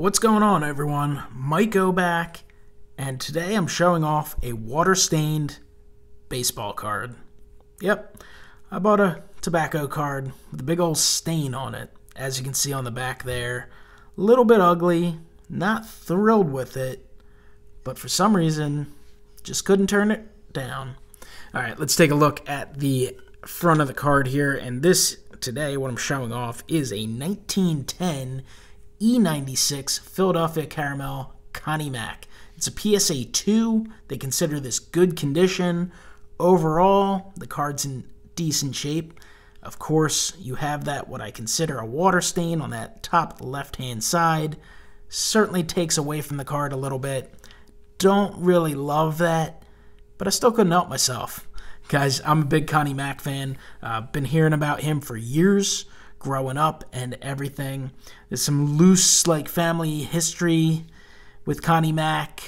What's going on, everyone? MikeO back, and today I'm showing off a water-stained baseball card. Yep, I bought a tobacco card with a big old stain on it, as you can see on the back there. A little bit ugly, not thrilled with it, but for some reason, just couldn't turn it down. Alright, let's take a look at the front of the card here, and this, today, what I'm showing off is a 1910 E96 Philadelphia Caramel Connie Mack. It's a PSA 2. They consider this good condition. Overall, the card's in decent shape. Of course, you have that, what I consider a water stain on that top left-hand side. Certainly takes away from the card a little bit. Don't really love that, but I still couldn't help myself. Guys, I'm a big Connie Mack fan. Been hearing about him for years, growing up and everything. There's some loose, family history with Connie Mack,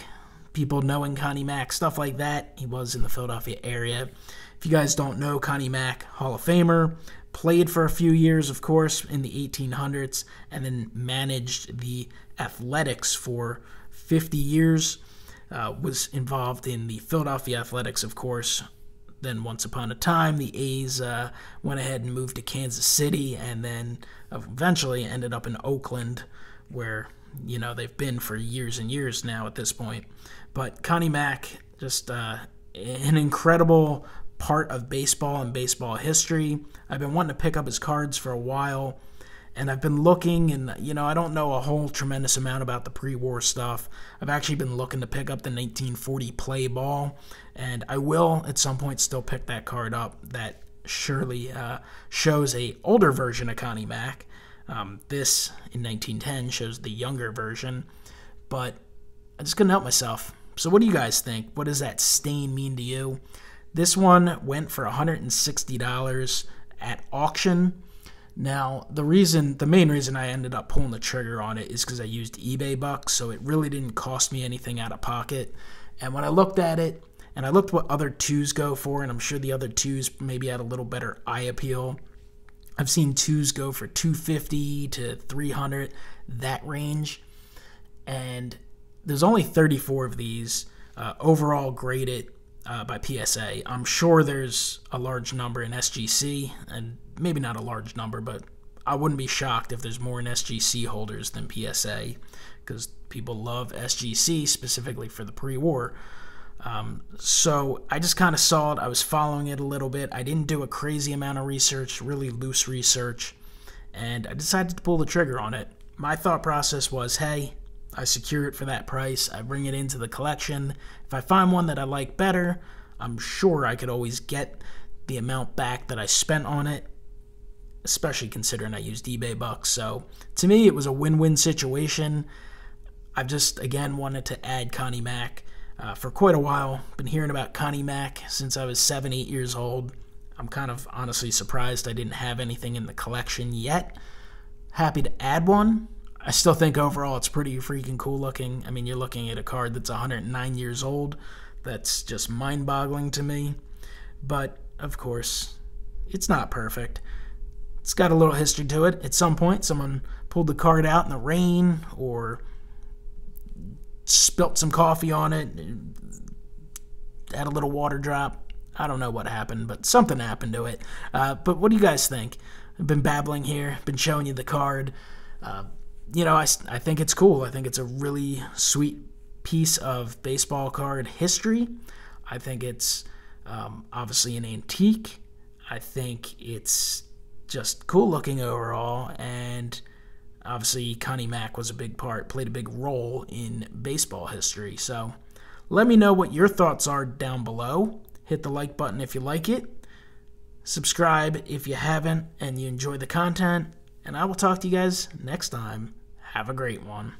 people knowing Connie Mack, stuff like that. He was in the Philadelphia area. If you guys don't know, Connie Mack, Hall of Famer, played for a few years, of course, in the 1800s, and then managed the Athletics for 50 years. Was involved in the Philadelphia Athletics, of course. Then once upon a time, the A's went ahead and moved to Kansas City, and then eventually ended up in Oakland, where, they've been for years and years now at this point. But Connie Mack, just an incredible part of baseball and baseball history. I've been wanting to pick up his cards for a while, and I've been looking, and, I don't know a whole tremendous amount about the pre-war stuff. I've actually been looking to pick up the 1940 play ball, and I will, at some point, still pick that card up. That surely shows a older version of Connie Mack. This, in 1910, shows the younger version, but I just couldn't help myself. So what do you guys think? What does that stain mean to you? This one went for $160 at auction. Now, the main reason I ended up pulling the trigger on it is because I used eBay bucks, so it really didn't cost me anything out of pocket. And when I looked at it, and I looked what other twos go for, and I'm sure the other twos maybe had a little better eye appeal. I've seen twos go for $250 to $300, that range. And there's only 34 of these overall graded by PSA. I'm sure there's a large number in SGC, and maybe not a large number, but I wouldn't be shocked if there's more in SGC holders than PSA, because people love SGC specifically for the pre-war. So I just kind of saw it. I was following it a little bit. I didn't do a crazy amount of research, really loose research, and I decided to pull the trigger on it. My thought process was, hey, I secure it for that price. I bring it into the collection. If I find one that I like better, I'm sure I could always get the amount back that I spent on it, especially considering I used eBay bucks. So to me, it was a win-win situation. I've just, again, wanted to add Connie Mack for quite a while. Been hearing about Connie Mack since I was 7, 8 years old. I'm kind of honestly surprised I didn't have anything in the collection yet. Happy to add one. I still think overall it's pretty freaking cool looking. I mean, you're looking at a card that's 109 years old. That's just mind-boggling to me. But, of course, it's not perfect. It's got a little history to it. At some point, someone pulled the card out in the rain or spilt some coffee on it, had a little water drop. I don't know what happened, but something happened to it. But what do you guys think? I've been babbling here, been showing you the card. I think it's cool. I think it's a really sweet piece of baseball card history. I think it's obviously an antique. I think it's just cool looking overall, and obviously Connie Mack was a big part, played a big role in baseball history. So let me know what your thoughts are down below. Hit the like button if you like it. Subscribe if you haven't and you enjoy the content. And I will talk to you guys next time. Have a great one.